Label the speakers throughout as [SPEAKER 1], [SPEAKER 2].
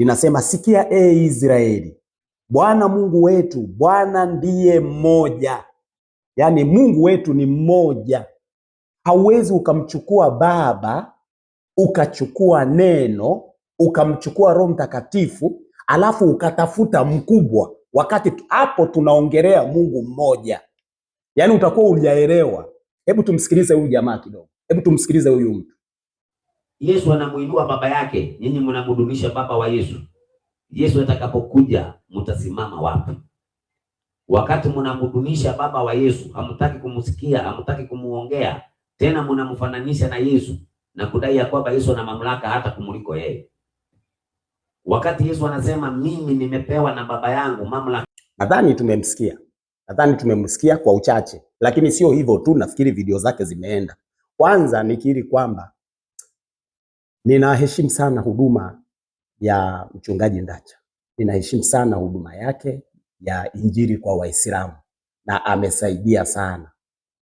[SPEAKER 1] linasema, sikia Israeli, Bwana Mungu wetu, Bwana ndiye mmoja. Yaani Mungu wetu ni mmoja. Hauwezi ukamchukua Baba, ukachukua Neno, ukamchukua Roho Mtakatifu, alafu ukatafuta mkubwa, wakati hapo tunaongelea Mungu mmoja. Yaani utakuwa hujaelewa. Hebu tumsikilize huyu jamaa kidogo. Hebu tumsikilize huyu mtu.
[SPEAKER 2] Yesu anamuinua baba yake, nyinyi mnamhudumisha baba wa Yesu. Yesu atakapokuja mtasimama wapi? Wakati mnamhudumisha baba wa Yesu, hamtaki kumsikia, hamtaki kumuongea, tena mnamfananisha na Yesu na kudai ya kwamba Yesu ana mamlaka hata kumuliko yeye. Wakati Yesu anasema mimi nimepewa na baba yangu mamlaka.
[SPEAKER 1] Nadhani tumemsikia kwa uchache, lakini sio hivyo tu, nafikiri video zake zimeenda. Kwanza nikiri kwamba ninaheshimu sana huduma ya mchungaji Ndacha. Ninaheshimu sana huduma yake ya injili kwa Waislamu, na amesaidia sana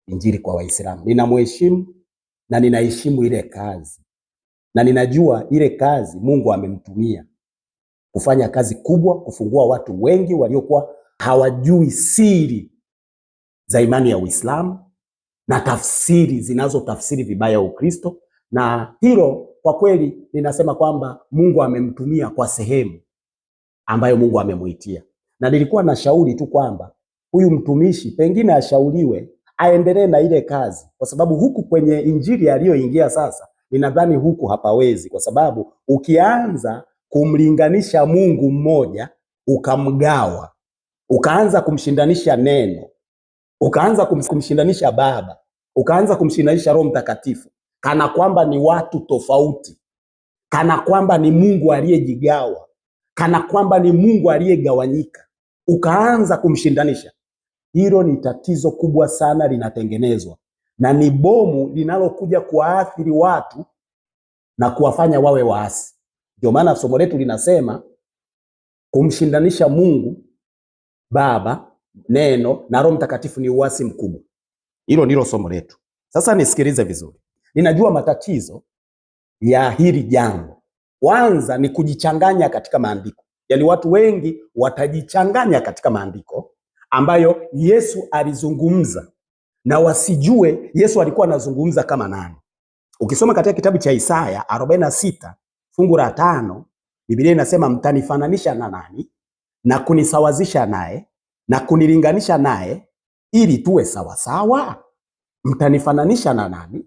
[SPEAKER 1] injili kwa Waislamu. Ninamheshimu na ninaheshimu ile kazi, na ninajua ile kazi Mungu amemtumia kufanya kazi kubwa, kufungua watu wengi waliokuwa hawajui siri za imani ya Uislamu na tafsiri zinazotafsiri vibaya Ukristo. Na hilo kwa kweli ninasema kwamba Mungu amemtumia kwa sehemu ambayo Mungu amemuitia. Na nilikuwa na shauri tu kwamba huyu mtumishi pengine ashauriwe aendelee na ile kazi, kwa sababu huku kwenye injili aliyoingia sasa, ninadhani huku hapawezi, kwa sababu ukianza kumlinganisha Mungu mmoja ukamgawa, ukaanza kumshindanisha Neno, ukaanza kumshindanisha Baba, ukaanza kumshindanisha Roho Mtakatifu, kana kwamba ni watu tofauti, kana kwamba ni Mungu aliyejigawa, kana kwamba ni Mungu aliyegawanyika, ukaanza kumshindanisha. Hilo ni tatizo kubwa sana linatengenezwa, na ni bomu linalokuja kuwaathiri watu na kuwafanya wawe waasi. Ndio maana somo letu linasema kumshindanisha Mungu Baba, Neno na Roho Mtakatifu ni uasi mkubwa. Hilo ndilo somo letu. Sasa nisikilize vizuri. Ninajua matatizo ya hili jambo. Kwanza ni kujichanganya katika maandiko. Yaani watu wengi watajichanganya katika maandiko ambayo Yesu alizungumza, na wasijue Yesu alikuwa anazungumza kama nani. Ukisoma katika kitabu cha Isaya 46 fungu la 5, Biblia inasema, mtanifananisha na nani na kunisawazisha naye na kunilinganisha naye ili tuwe sawasawa? Mtanifananisha na nani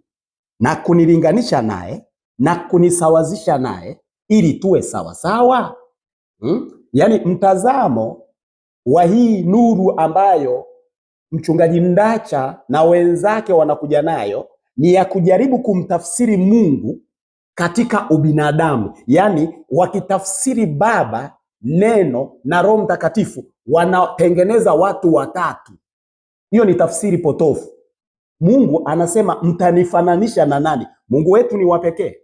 [SPEAKER 1] na kunilinganisha naye na kunisawazisha naye ili tuwe sawasawa? Yaani mtazamo wa hii nuru ambayo mchungaji Ndacha na wenzake wanakuja nayo ni ya kujaribu kumtafsiri Mungu katika ubinadamu. Yaani wakitafsiri Baba, Neno na Roho Mtakatifu wanatengeneza watu watatu. Hiyo ni tafsiri potofu. Mungu anasema mtanifananisha na nani? Mungu wetu ni wa pekee.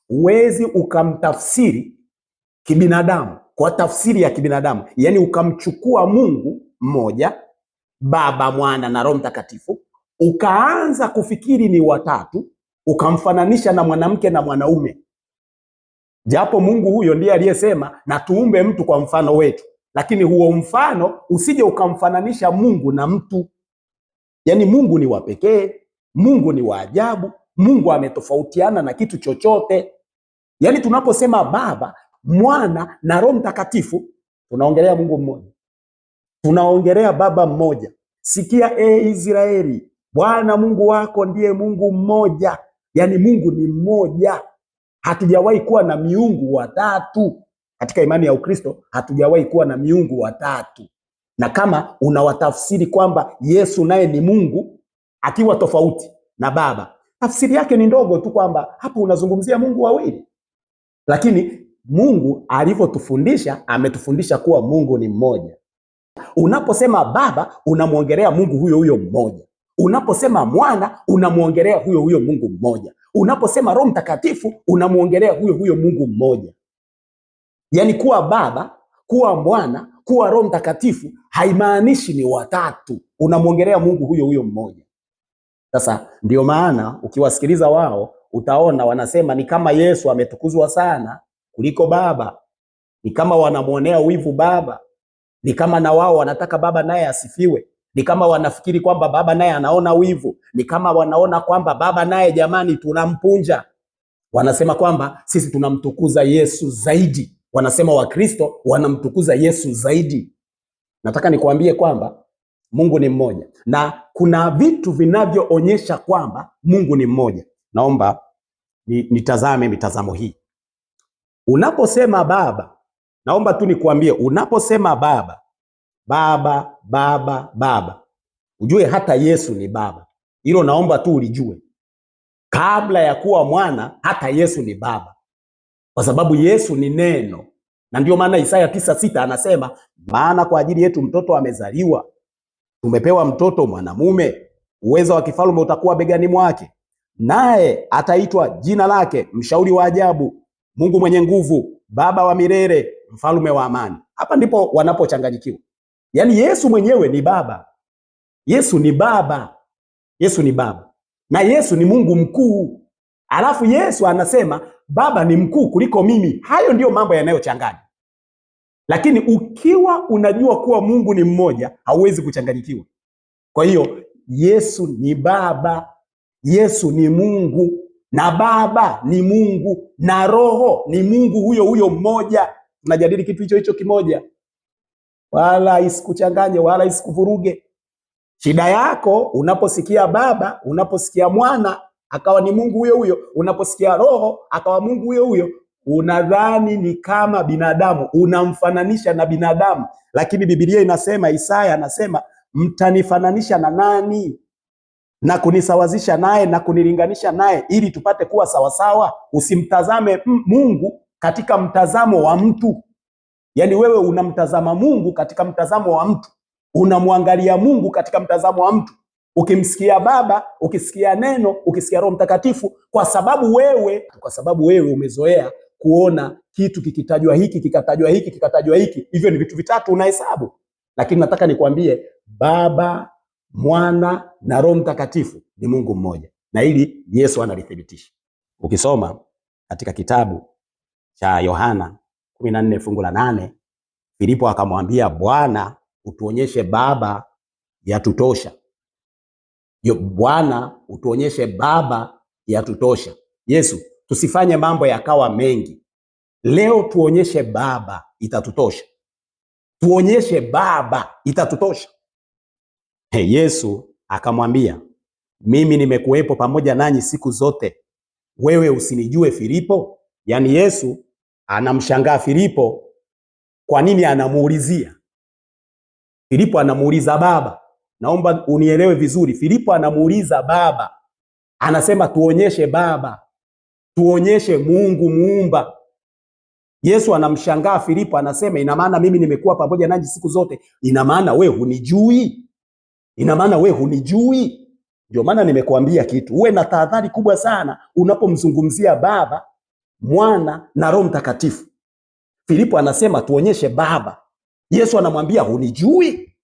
[SPEAKER 1] Huwezi ukamtafsiri kibinadamu kwa tafsiri ya kibinadamu. Yaani ukamchukua Mungu mmoja, Baba, Mwana na Roho Mtakatifu, ukaanza kufikiri ni watatu, ukamfananisha na mwanamke na mwanaume. Japo Mungu huyo ndiye aliyesema na tuumbe mtu kwa mfano wetu, lakini huo mfano usije ukamfananisha Mungu na mtu. Yaani Mungu ni wa pekee, Mungu ni wa ajabu, Mungu ametofautiana na kitu chochote. Yaani tunaposema Baba, Mwana na Roho Mtakatifu, tunaongelea Mungu mmoja. Tunaongelea Baba mmoja. Sikia Israeli, Bwana Mungu wako ndiye Mungu mmoja. Yaani Mungu ni mmoja. Hatujawahi kuwa na miungu watatu. Katika imani ya Ukristo hatujawahi kuwa na miungu watatu. Na kama unawatafsiri kwamba Yesu naye ni Mungu akiwa tofauti na Baba, tafsiri yake ni ndogo tu, kwamba hapo unazungumzia Mungu wawili. Lakini Mungu alivyotufundisha, ametufundisha kuwa Mungu ni mmoja. Unaposema Baba unamwongelea Mungu huyo huyo mmoja. Unaposema Mwana unamwongelea huyo huyo Mungu mmoja. Unaposema Roho Mtakatifu unamwongelea huyo huyo Mungu mmoja. Yaani kuwa Baba, kuwa Mwana, kuwa Roho Mtakatifu haimaanishi ni watatu. Unamwongelea Mungu huyo huyo mmoja. Sasa ndio maana ukiwasikiliza wao utaona wanasema ni kama Yesu ametukuzwa sana kuliko Baba. ni kama wanamwonea wivu baba, ni kama na wao wanataka baba naye asifiwe, ni kama wanafikiri kwamba baba naye anaona wivu, ni kama wanaona kwamba baba naye jamani tunampunja. Wanasema kwamba sisi tunamtukuza Yesu zaidi. Wanasema Wakristo wanamtukuza Yesu zaidi. Nataka nikuambie kwamba Mungu ni mmoja na kuna vitu vinavyoonyesha kwamba Mungu ni mmoja. Naomba nitazame mitazamo hii. Unaposema baba, naomba tu nikuambie, unaposema baba, baba, baba, baba, ujue hata Yesu ni baba. Hilo naomba tu ulijue. Kabla ya kuwa mwana, hata Yesu ni baba, kwa sababu Yesu ni neno. Na ndio maana Isaya 9:6 anasema, maana kwa ajili yetu mtoto amezaliwa, tumepewa mtoto mwanamume, uwezo wa kifalme utakuwa begani mwake, naye ataitwa jina lake Mshauri wa Ajabu, Mungu mwenye nguvu, Baba wa milele, Mfalme wa amani. Hapa ndipo wanapochanganyikiwa. Yaani Yesu mwenyewe ni baba. Yesu ni baba. Yesu ni baba. Na Yesu ni Mungu mkuu. Alafu Yesu anasema baba ni mkuu kuliko mimi. Hayo ndiyo mambo yanayochanganya. Lakini ukiwa unajua kuwa Mungu ni mmoja, hauwezi kuchanganyikiwa. Kwa hiyo Yesu ni baba, Yesu ni Mungu, na baba ni Mungu, na roho ni Mungu huyo huyo mmoja. Tunajadili kitu hicho hicho kimoja. Wala isikuchanganye, wala isikuvuruge. Shida yako unaposikia baba, unaposikia mwana akawa ni Mungu huyo huyo, unaposikia roho akawa Mungu huyo huyo, unadhani ni kama binadamu, unamfananisha na binadamu. Lakini Biblia inasema, Isaya anasema, mtanifananisha na nani na kunisawazisha naye na kunilinganisha naye ili tupate kuwa sawasawa? Usimtazame Mungu katika mtazamo wa mtu. Yaani wewe unamtazama Mungu katika mtazamo wa mtu, unamwangalia Mungu katika mtazamo wa mtu. Ukimsikia baba, ukisikia neno, ukisikia Roho Mtakatifu, kwa sababu wewe umezoea kuona kitu kikitajwa hiki, kikatajwa hiki, kikatajwa hiki, hivyo ni vitu vitatu unahesabu. Lakini nataka nikwambie, Baba, Mwana na Roho Mtakatifu ni Mungu mmoja, na hili Yesu analithibitisha. Ukisoma katika kitabu cha Yohana 14 fungu la 8, Filipo akamwambia, Bwana, utuonyeshe Baba yatutosha. Bwana, utuonyeshe Baba yatutosha. Yesu, tusifanye mambo yakawa mengi. Leo tuonyeshe Baba itatutosha. Tuonyeshe Baba itatutosha. Yesu akamwambia, mimi nimekuwepo pamoja nanyi siku zote, wewe usinijue Filipo? Yaani Yesu anamshangaa Filipo. Kwa nini anamuulizia? Filipo anamuuliza Baba. Naomba unielewe vizuri. Filipo anamuuliza Baba. Anasema tuonyeshe Baba. Tuonyeshe Mungu muumba. Yesu anamshangaa Filipo, anasema ina maana mimi nimekuwa pamoja nanyi siku zote. Ina maana wewe hunijui? Ina maana wewe hunijui? Ndio maana nimekuambia kitu. Uwe na tahadhari kubwa sana unapomzungumzia Baba, Mwana na Roho Mtakatifu. Filipo anasema tuonyeshe Baba. Yesu anamwambia hunijui?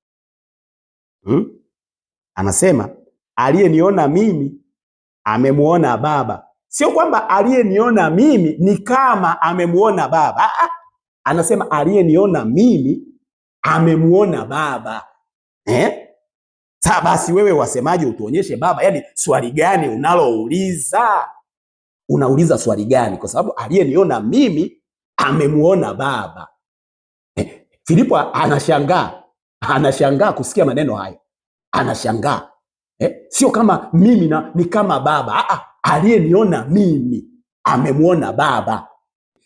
[SPEAKER 1] Anasema aliyeniona mimi amemuona Baba. Sio kwamba aliyeniona mimi ni kama amemuona Baba. Anasema aliyeniona mimi amemuona Baba. Sasa basi wewe wasemaje utuonyeshe Baba? Yaani swali gani unalouliza? Unauliza swali gani? Kwa sababu aliyeniona mimi amemuona Baba. Filipo anashangaa kusikia maneno hayo. Anashangaa. Sio kama mimi ni kama Baba. Aliyeniona mimi amemuona Baba.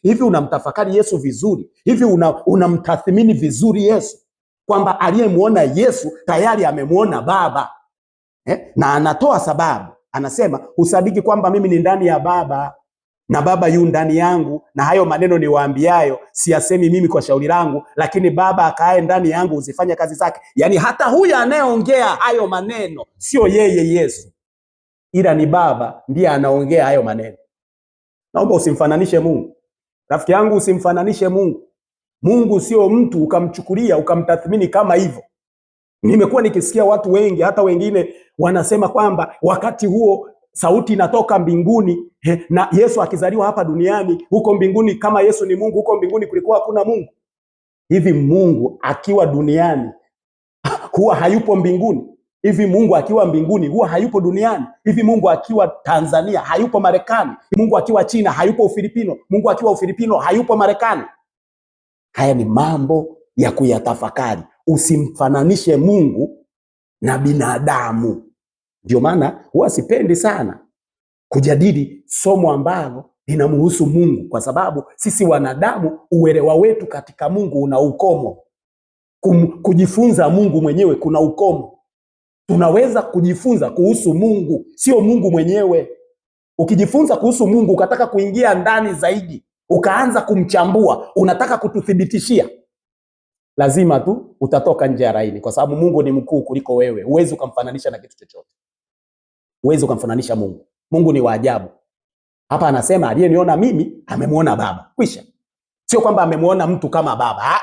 [SPEAKER 1] Hivi unamtafakari Yesu vizuri? Hivi unamtathmini vizuri Yesu? Kwamba aliyemuona Yesu tayari amemuona Baba. Na anatoa sababu. Anasema usadiki kwamba mimi ni ndani ya Baba na Baba yu ndani yangu, na hayo maneno niwaambiayo siyasemi mimi kwa shauri langu, lakini Baba akae ndani yangu uzifanye kazi zake. Yaani hata huyu anayeongea hayo maneno sio yeye Yesu, ila ni Baba ndiye anaongea hayo maneno. Naomba usimfananishe Mungu. Rafiki yangu, usimfananishe Mungu. Mungu sio mtu ukamchukulia ukamtathmini kama hivyo. Nimekuwa nikisikia watu wengi, hata wengine wanasema kwamba wakati huo sauti inatoka mbinguni, na Yesu akizaliwa hapa duniani, huko mbinguni kama Yesu ni Mungu, huko mbinguni kulikuwa hakuna Mungu. Hivi Mungu akiwa duniani huwa hayupo mbinguni? Hivi Mungu akiwa mbinguni huwa hayupo duniani? Hivi Mungu akiwa Tanzania hayupo Marekani? Mungu akiwa China hayupo Ufilipino? Mungu akiwa Ufilipino hayupo Marekani? Haya ni mambo ya kuyatafakari. Usimfananishe Mungu na binadamu. Ndio maana huwa sipendi sana kujadili somo ambalo linamhusu Mungu, kwa sababu sisi wanadamu uelewa wetu katika Mungu una ukomo. Kujifunza Mungu mwenyewe kuna ukomo. Tunaweza kujifunza kuhusu Mungu, sio Mungu mwenyewe. Ukijifunza kuhusu Mungu ukataka kuingia ndani zaidi, ukaanza kumchambua, unataka kututhibitishia, lazima tu utatoka nje ya laini, kwa sababu Mungu ni mkuu kuliko wewe. Huwezi ukamfananisha na kitu chochote. Huwezi ukamfananisha Mungu. Mungu ni wa ajabu. Hapa anasema aliyeniona mimi amemwona Baba. Kwisha. Sio kwamba amemwona mtu kama Baba.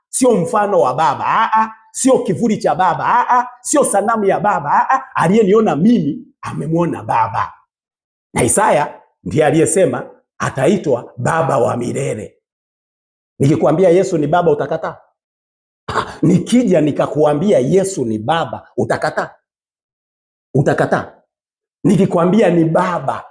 [SPEAKER 1] Sio mfano wa Baba. Sio kivuli cha Baba. Sio sanamu ya Baba. Aliyeniona mimi amemwona Baba. Na Isaya ndiye aliyesema ataitwa Baba wa milele. Nikikwambia Yesu ni Baba utakataa? Nikija nikakuambia Yesu ni Baba utakataa? Utakataa? Nikikwambia ni Baba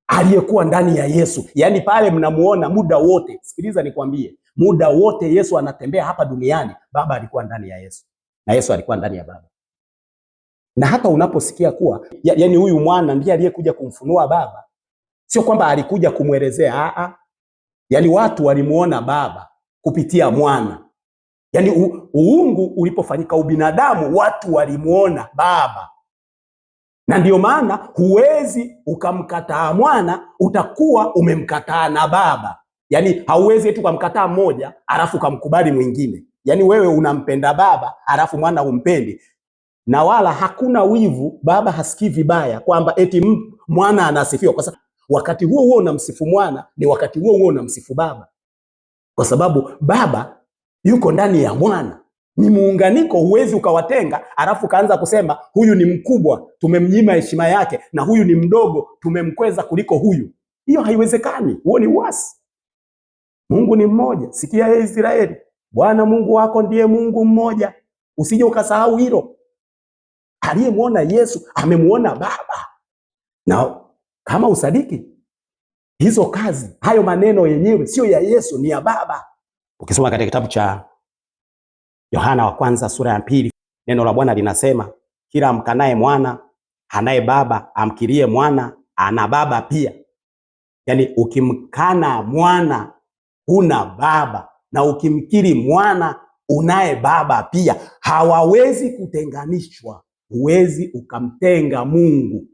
[SPEAKER 1] aliyekuwa ndani ya Yesu, yaani pale mnamuona muda wote. Sikiliza nikwambie, muda wote Yesu anatembea hapa duniani, Baba alikuwa ndani ya Yesu na Yesu alikuwa ndani ya Baba. Na hata unaposikia kuwa yaani huyu mwana ndiye aliyekuja kumfunua Baba, sio kwamba alikuja kumwelezea. Yaani watu walimuona Baba kupitia mwana. Yaani uungu ulipofanyika ubinadamu, watu walimuona Baba. Na ndio maana huwezi ukamkataa mwana, utakuwa umemkataa na Baba. Yaani hauwezi eti ukamkataa mmoja alafu ukamkubali mwingine. Yaani wewe unampenda Baba alafu mwana umpendi. Na wala hakuna wivu, Baba hasikii vibaya kwamba eti mwana anasifiwa, kwa sababu wakati huo huo unamsifu mwana, ni wakati huo huo unamsifu Baba. Kwa sababu Baba yuko ndani ya mwana. Ni muunganiko, huwezi ukawatenga alafu kaanza kusema huyu ni mkubwa tumemnyima heshima yake na huyu ni mdogo tumemkweza kuliko huyu. Hiyo haiwezekani, huo ni uasi. Mungu ni mmoja. Sikia ya Israeli, Bwana Mungu wako ndiye Mungu mmoja. Usije ukasahau hilo. Aliyemwona Yesu amemuona Baba. Na kama usadiki hizo kazi, hayo maneno yenyewe sio ya Yesu, ni ya Baba. Ukisoma katika kitabu cha Yohana wa kwanza sura ya 2, neno la Bwana linasema kila amkanaye mwana anaye Baba, amkirie mwana ana Baba pia. Yaani ukimkana mwana una Baba, na ukimkiri mwana unaye Baba pia. Hawawezi kutenganishwa. Huwezi ukamtenga Mungu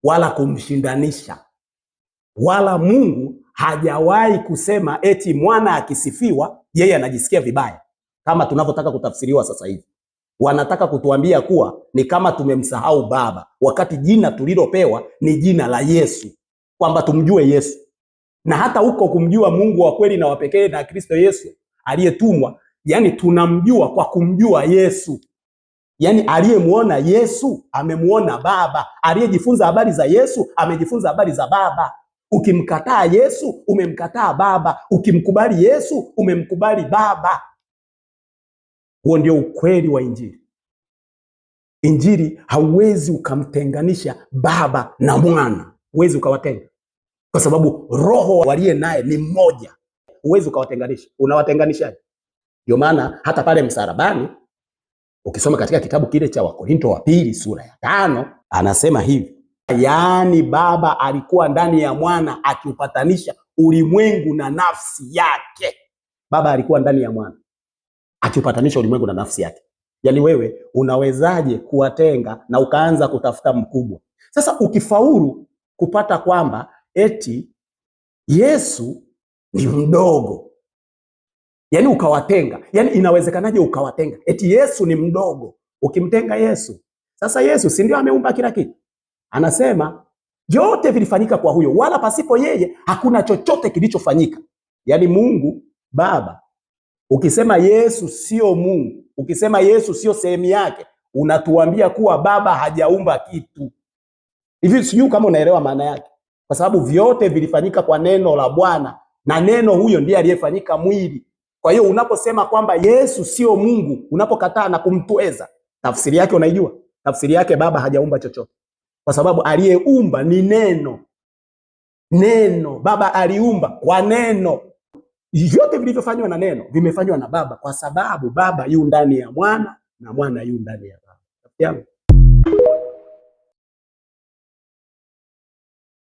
[SPEAKER 1] wala kumshindanisha. Wala Mungu hajawahi kusema eti mwana akisifiwa yeye anajisikia vibaya, kama tunavyotaka kutafsiriwa sasa hivi. Wanataka kutuambia kuwa ni kama tumemsahau Baba, wakati jina tulilopewa ni jina la Yesu, kwamba tumjue Yesu. Na hata huko kumjua Mungu wa kweli na wa pekee na Kristo Yesu aliyetumwa, yani tunamjua kwa kumjua Yesu. Yani aliyemuona Yesu amemuona Baba, aliyejifunza habari za Yesu amejifunza habari za Baba. Ukimkataa Yesu umemkataa Baba, ukimkubali Yesu umemkubali Baba. Huo ndio ukweli wa Injili. Injili hauwezi ukamtenganisha Baba na Mwana, huwezi ukawatenga, kwa sababu roho waliye naye ni mmoja. Huwezi ukawatenganisha. Unawatenganishaje? Ndio maana hata pale msalabani ukisoma katika kitabu kile cha Wakorinto wa pili sura ya 5 anasema hivi, yaani Baba alikuwa ndani ya Mwana akiupatanisha ulimwengu na nafsi yake. Baba alikuwa ndani ya Mwana akiupatanisha ulimwengu na nafsi yake. Yaani wewe unawezaje kuwatenga na ukaanza kutafuta mkubwa? Sasa ukifaulu kupata kwamba eti Yesu ni mdogo, yaani ukawatenga, yaani inawezekanaje ukawatenga? Eti Yesu ni mdogo, ukimtenga Yesu. Sasa Yesu si ndio ameumba kila kitu? Anasema vyote vilifanyika kwa huyo, wala pasipo yeye hakuna chochote kilichofanyika. Yaani Mungu Baba, ukisema Yesu sio Mungu, ukisema Yesu sio sehemu yake, unatuambia kuwa Baba hajaumba kitu. Hivi sijui kama unaelewa maana yake, kwa sababu vyote vilifanyika kwa neno la Bwana, na neno huyo ndiye aliyefanyika mwili. Kwa hiyo unaposema kwamba Yesu sio Mungu, unapokataa na kumtweza, tafsiri yake unaijua? Tafsiri yake Baba hajaumba chochote, kwa sababu aliyeumba ni neno. Neno Baba aliumba kwa neno. Vyote vilivyofanywa na neno vimefanywa na Baba, kwa sababu Baba yu ndani ya Mwana na Mwana yu ndani ya Baba.